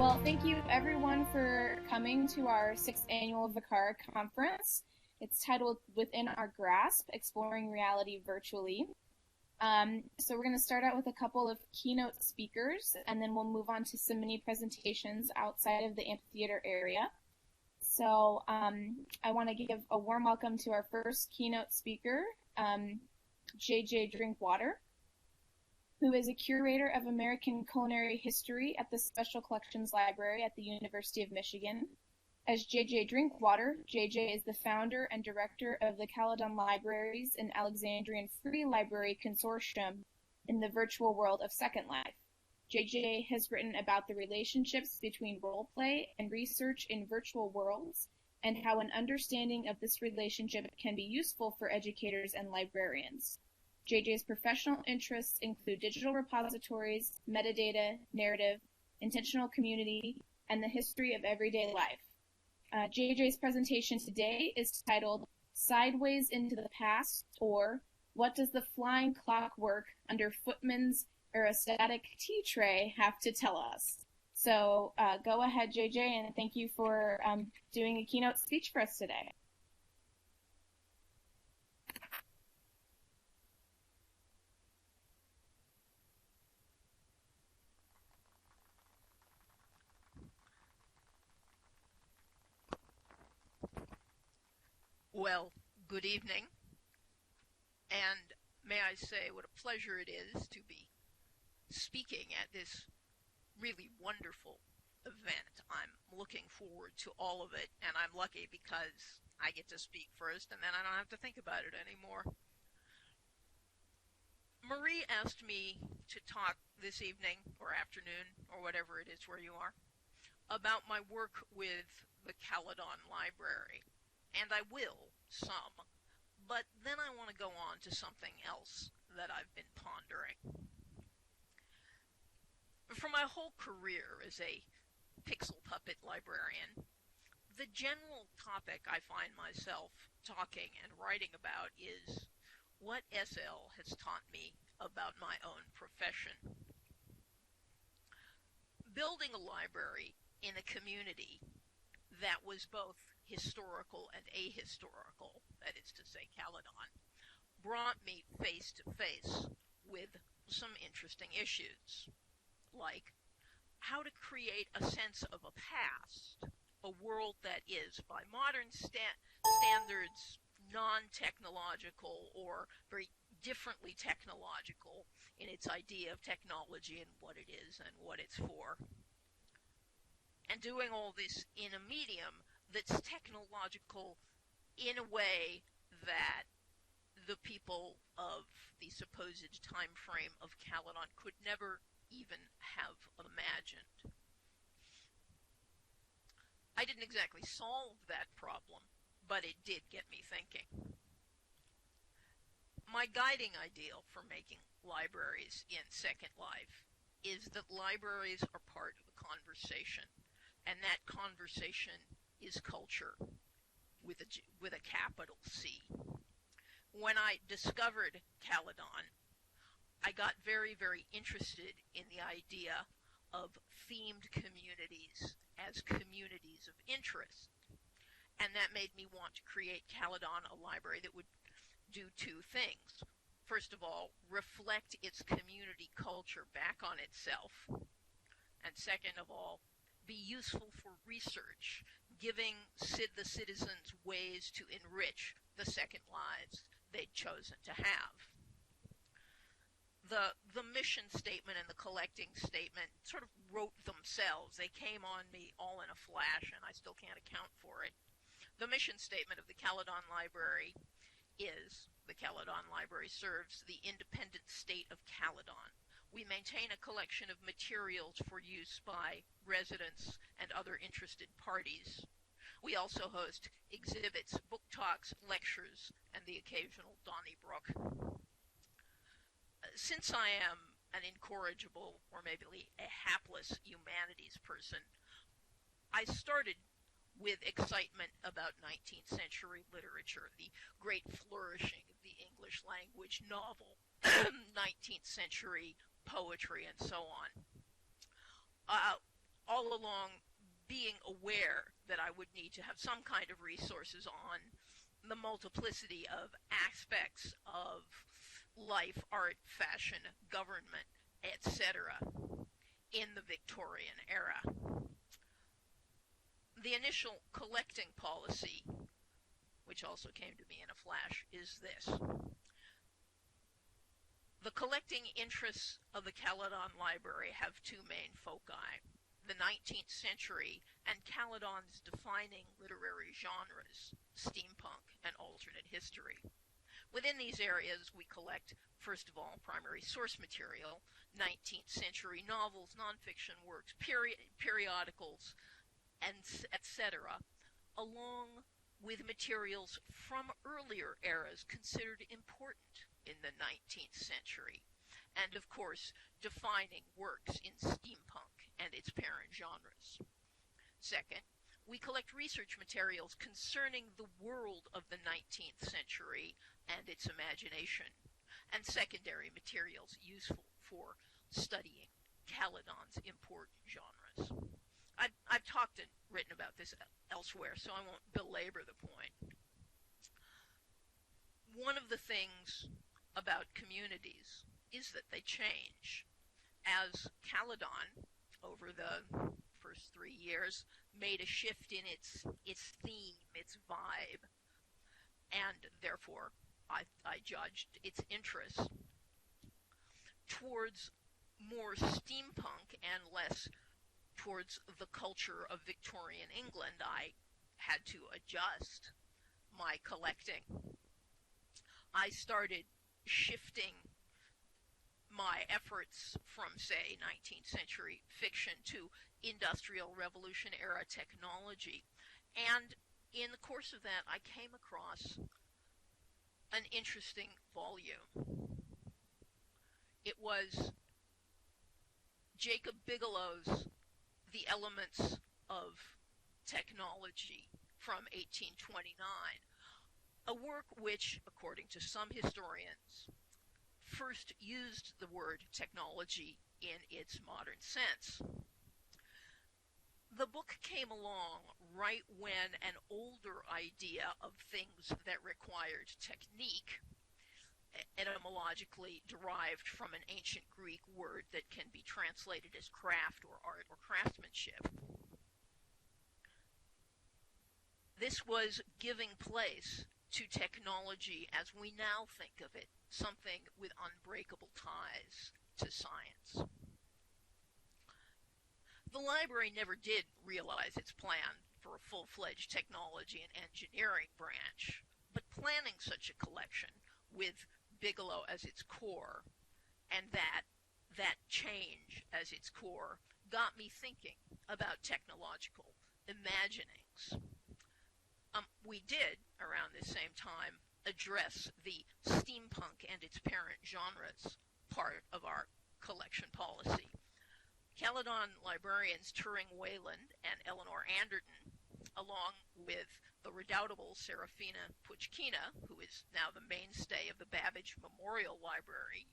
Well, thank you everyone for coming to our 6th annual Vicara conference. It's titled Within Our Grasp, Exploring Reality Virtually. So we're going to start out with a couple of keynote speakers, and then we'll move on to some mini presentations outside of the amphitheater area. So I want to give a warm welcome to our first keynote speaker, JJ Drinkwater, who is a curator of American culinary history at the Special Collections Library at the University of Michigan. As JJ Drinkwater, JJ is the founder and director of the Caledon Libraries and Alexandrian Free Library Consortium in the virtual world of Second Life. JJ has written about the relationships between roleplay and research in virtual worlds and how an understanding of this relationship can be useful for educators and librarians. JJ's professional interests include digital repositories, metadata, narrative, intentional community, and the history of everyday life. JJ's presentation today is titled Sideways into the Past, or What Does the Flying Clockwork Under-Footman's Aerostatic-Tea-Tray Have to Tell Us? So go ahead, JJ, and thank you for doing a keynote speech for us today. Well, good evening, and may I say what a pleasure it is to be speaking at this really wonderful event. I'm looking forward to all of it, and I'm lucky because I get to speak first, and then I don't have to think about it anymore. Marie asked me to talk this evening, or afternoon, or whatever it is where you are, about my work with the Caledon Library. And I will, some, but then I want to go on to something else that I've been pondering. For my whole career as a pixel puppet librarian, the general topic I find myself talking and writing about is what SL has taught me about my own profession. Building a library in a community that was both historical and ahistorical, that is to say Caledon, brought me face to face with some interesting issues, like how to create a sense of a past, a world that is, by modern standards, non-technological or very differently technological in its idea of technology and what it is and what it's for. And doing all this in a medium that's technological in a way that the people of the supposed time frame of Caledon could never even have imagined. I didn't exactly solve that problem, but it did get me thinking. My guiding ideal for making libraries in Second Life is that libraries are part of a conversation, and that conversation is culture with a capital C. When I discovered Caledon, I got very, very interested in the idea of themed communities as communities of interest. And that made me want to create Caledon, a library that would do two things. First of all, reflect its community culture back on itself. And second of all, be useful for research, giving the citizens ways to enrich the second lives they'd chosen to have. The mission statement and the collecting statement sort of wrote themselves. They came on me all in a flash, and I still can't account for it. The mission statement of the Caledon Library is, the Caledon Library serves the independent state of Caledon. We maintain a collection of materials for use by residents and other interested parties. We also host exhibits, book talks, lectures, and the occasional Donnybrook. Since I am an incorrigible, or maybe a hapless humanities person, I started with excitement about 19th century literature, the great flourishing of the English language novel, 19th century poetry, and so on. All along being aware that I would need to have some kind of resources on the multiplicity of aspects of life, art, fashion, government, etc. in the Victorian era. The initial collecting policy, which also came to me in a flash, is this. The collecting interests of the Caledon Library have two main foci: the 19th century and Caledon's defining literary genres, steampunk and alternate history. Within these areas, we collect, first of all, primary source material, 19th century novels, nonfiction works, periodicals, and etc., along with materials from earlier eras considered important in the 19th century, and of course, defining works in steampunk and its parent genres. Second, we collect research materials concerning the world of the 19th century and its imagination, and secondary materials useful for studying Caledon's important genres. I've talked and written about this elsewhere, so I won't belabor the point. One of the things about communities is that they change. As Caledon, over the first 3 years, made a shift in its theme, its vibe, and therefore I judged its interest towards more steampunk and less towards the culture of Victorian England, I had to adjust my collecting. I started shifting my efforts from, say, 19th century fiction to Industrial Revolution era technology. And in the course of that, I came across an interesting volume. It was Jacob Bigelow's The Elements of Technology from 1829, a work which, according to some historians, first used the word technology in its modern sense. The book came along right when an older idea of things that required technique, etymologically derived from an ancient Greek word that can be translated as craft or art or craftsmanship. This was giving place to technology as we now think of it, something with unbreakable ties to science. The library never did realize its plan for a full-fledged technology and engineering branch, but planning such a collection with Bigelow as its core, and that change as its core, got me thinking about technological imaginings. We did, around this same time, address the steampunk and its parent genres part of our collection policy. Caledon librarians Turing Wayland and Eleanor Anderton, along with the redoubtable Serafina Puchkina, who is now the mainstay of the Babbage Memorial Library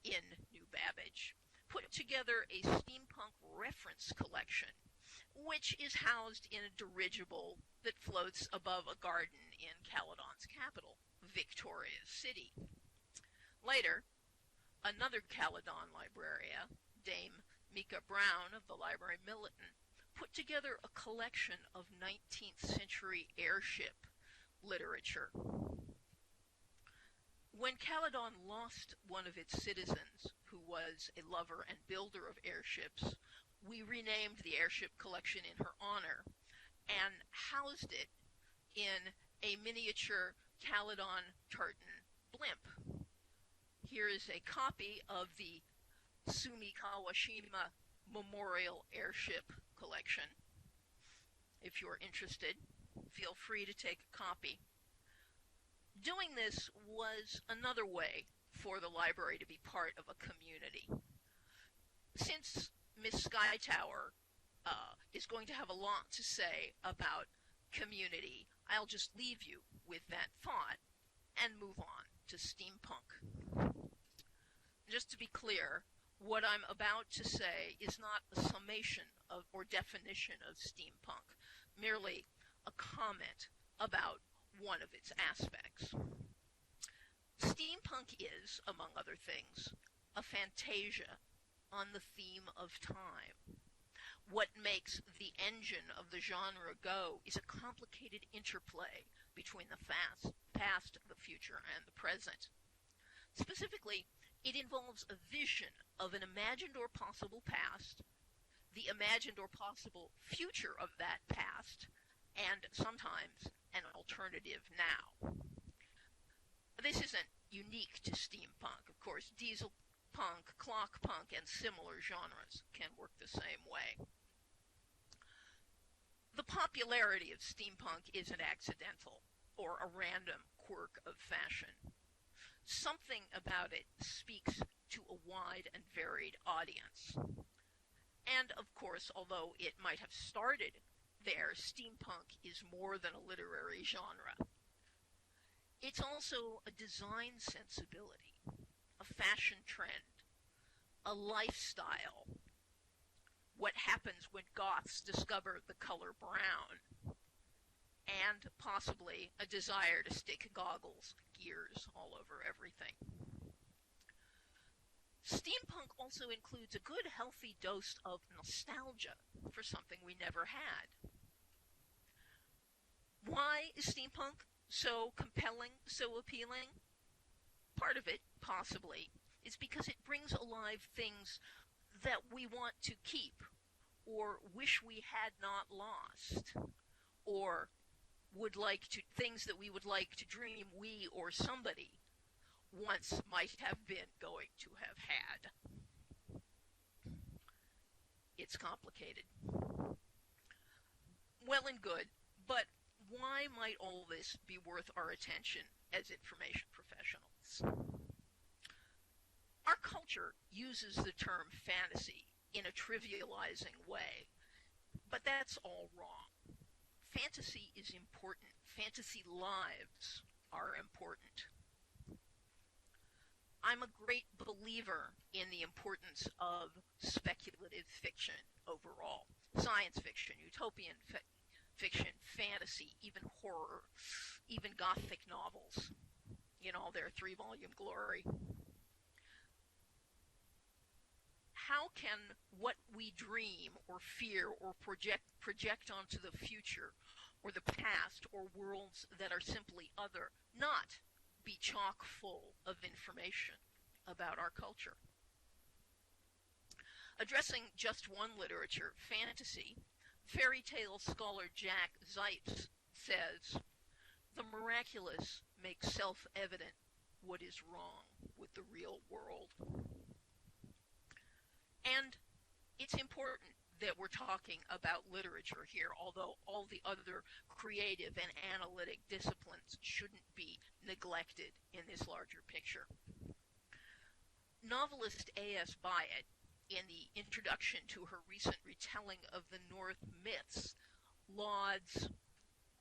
in New Babbage, put together a steampunk reference collection, which is housed in a dirigible that floats above a garden in Caledon's capital, Victoria City. Later, another Caledon libraria, Dame Mika Brown of the Library Militant, put together a collection of 19th century airship literature. When Caledon lost one of its citizens, who was a lover and builder of airships, we renamed the airship collection in her honor and housed it in a miniature Caledon tartan blimp. Here is a copy of the Sumi Kawashima Memorial Airship collection. If you're interested, feel free to take a copy. Doing this was another way for the library to be part of a community. Since Miss Skytower is going to have a lot to say about community, I'll just leave you with that thought and move on to steampunk. Just to be clear, what I'm about to say is not a summation of or definition of steampunk, merely a comment about one of its aspects. Steampunk is, among other things, a fantasia on the theme of time. What makes the engine of the genre go is a complicated interplay between the past, the future, and the present. Specifically, it involves a vision of an imagined or possible past, the imagined or possible future of that past, and sometimes an alternative now. This isn't unique to steampunk. Of course, diesel punk, clock punk, and similar genres can work the same way. The popularity of steampunk isn't accidental or a random quirk of fashion. Something about it speaks to a wide and varied audience. And, of course, although it might have started there, steampunk is more than a literary genre. It's also a design sensibility, a fashion trend, a lifestyle. What happens when goths discover the color brown, and possibly a desire to stick goggles, gears all over everything. Steampunk also includes a good, healthy dose of nostalgia for something we never had. Why is steampunk so compelling, so appealing? Part of it, possibly, is because it brings alive things that we want to keep, or wish we had not lost, or things that we would like to dream we or somebody once might have been going to have had. It's complicated. Well and good, but why might all this be worth our attention as information professionals? Our culture uses the term fantasy in a trivializing way, but that's all wrong. Fantasy is important. Fantasy lives are important. I'm a great believer in the importance of speculative fiction overall. Science fiction, utopian fiction, fantasy, even horror, even gothic novels in all their 3-volume glory. How can what we dream or fear or project onto the future or the past or worlds that are simply other not be chock full of information about our culture? Addressing just one literature, fantasy, fairy tale scholar Jack Zipes says, "The miraculous makes self-evident what is wrong with the real world." And it's important that we're talking about literature here, although all the other creative and analytic disciplines shouldn't be neglected in this larger picture. Novelist A.S. Byatt, in the introduction to her recent retelling of the North myths, lauds,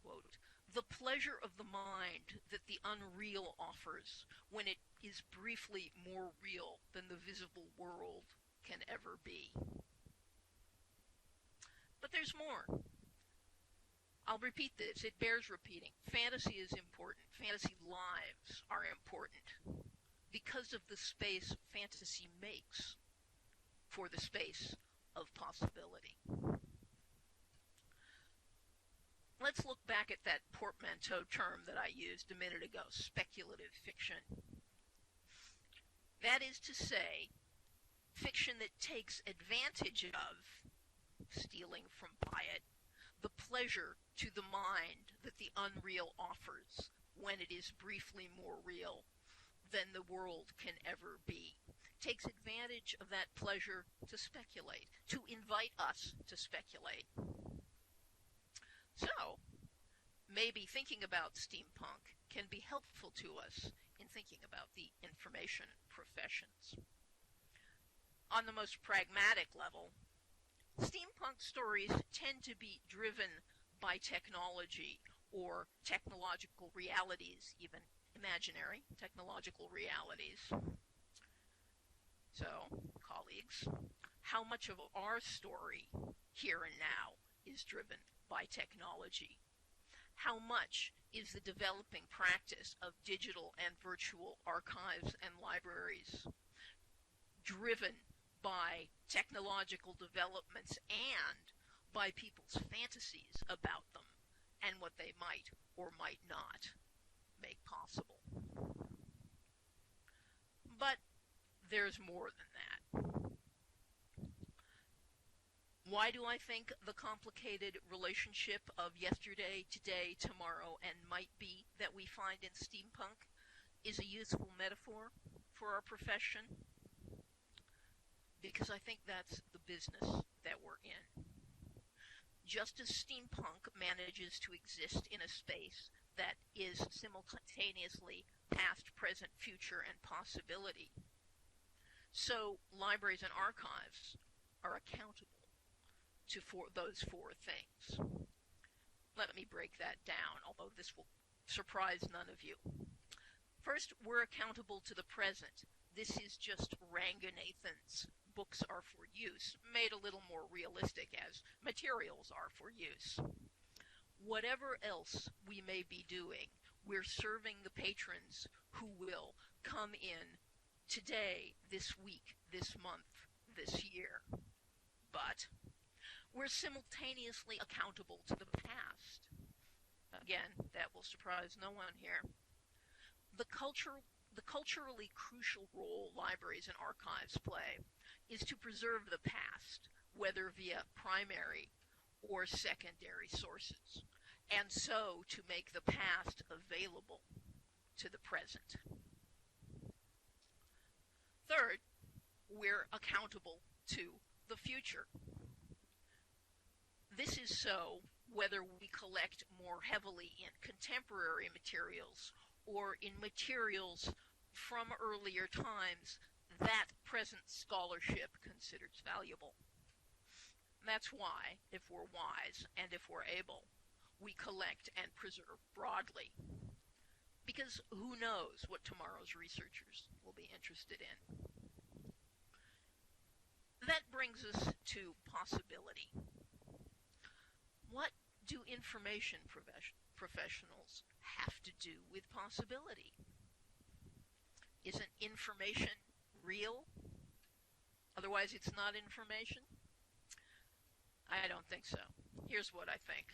quote, "the pleasure of the mind that the unreal offers when it is briefly more real than the visible world can ever be." But there's more. I'll repeat this. It bears repeating. Fantasy is important. Fantasy lives are important because of the space fantasy makes for the space of possibility. Let's look back at that portmanteau term that I used a minute ago, speculative fiction. That is to say, fiction that takes advantage of, stealing from Byatt, the pleasure to the mind that the unreal offers when it is briefly more real than the world can ever be. Takes advantage of that pleasure to speculate, to invite us to speculate. So, maybe thinking about steampunk can be helpful to us in thinking about the information professions. On the most pragmatic level, steampunk stories tend to be driven by technology or technological realities, even imaginary technological realities. So, call colleagues, how much of our story here and now is driven by technology? How much is the developing practice of digital and virtual archives and libraries driven by technological developments and by people's fantasies about them and what they might or might not make possible? But there's more than that. Why do I think the complicated relationship of yesterday, today, tomorrow, and might be that we find in steampunk is a useful metaphor for our profession? Because I think that's the business that we're in. Just as steampunk manages to exist in a space that is simultaneously past, present, future, and possibility, so libraries and archives are accountable to those four things. Let me break that down, although this will surprise none of you. First, we're accountable to the present. This is just Ranganathan's books are for use, made a little more realistic as materials are for use. Whatever else we may be doing, we're serving the patrons who will come in today, this week, this month, this year. But we're simultaneously accountable to the past. Again, that will surprise no one here. The culturally crucial role libraries and archives play is to preserve the past, whether via primary or secondary sources, and so to make the past available to the present. Third, we're accountable to the future. This is so whether we collect more heavily in contemporary materials or in materials from earlier times that present scholarship considers valuable. That's why, if we're wise and if we're able, we collect and preserve broadly. Because who knows what tomorrow's researchers will be interested in. That brings us to possibility. What do information professionals have to do with possibility? Isn't information real? Otherwise, it's not information? I don't think so. Here's what I think.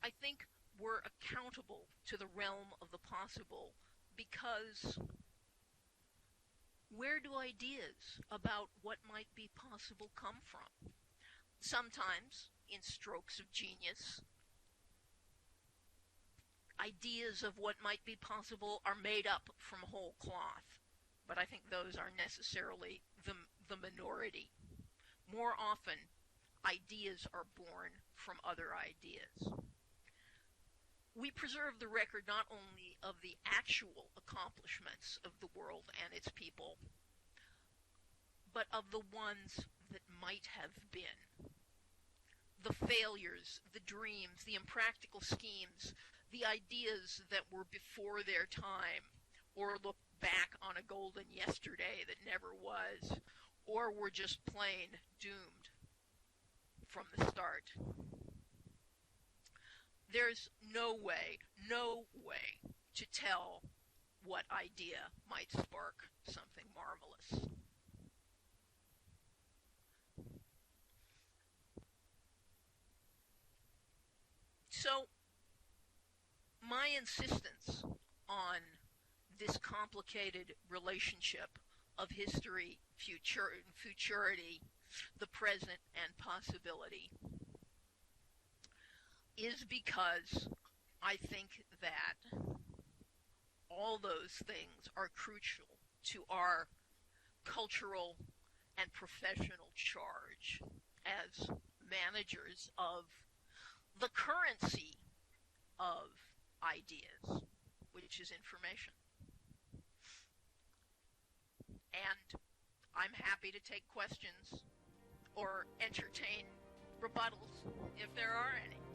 I think we're accountable to the realm of the possible because where do ideas about what might be possible come from? Sometimes, in strokes of genius, ideas of what might be possible are made up from whole cloth, but I think those are necessarily the minority. More often, ideas are born from other ideas. We preserve the record not only of the actual accomplishments of the world and its people, but of the ones that might have been. The failures, the dreams, the impractical schemes, the ideas that were before their time, or look back on a golden yesterday that never was, or were just plain doomed from the start. There's no way to tell what idea might spark something marvelous. So, my insistence on this complicated relationship of history, futurity, the present, and possibility is because I think that all those things are crucial to our cultural and professional charge as managers of the currency of ideas, which is information. And I'm happy to take questions or entertain rebuttals if there are any.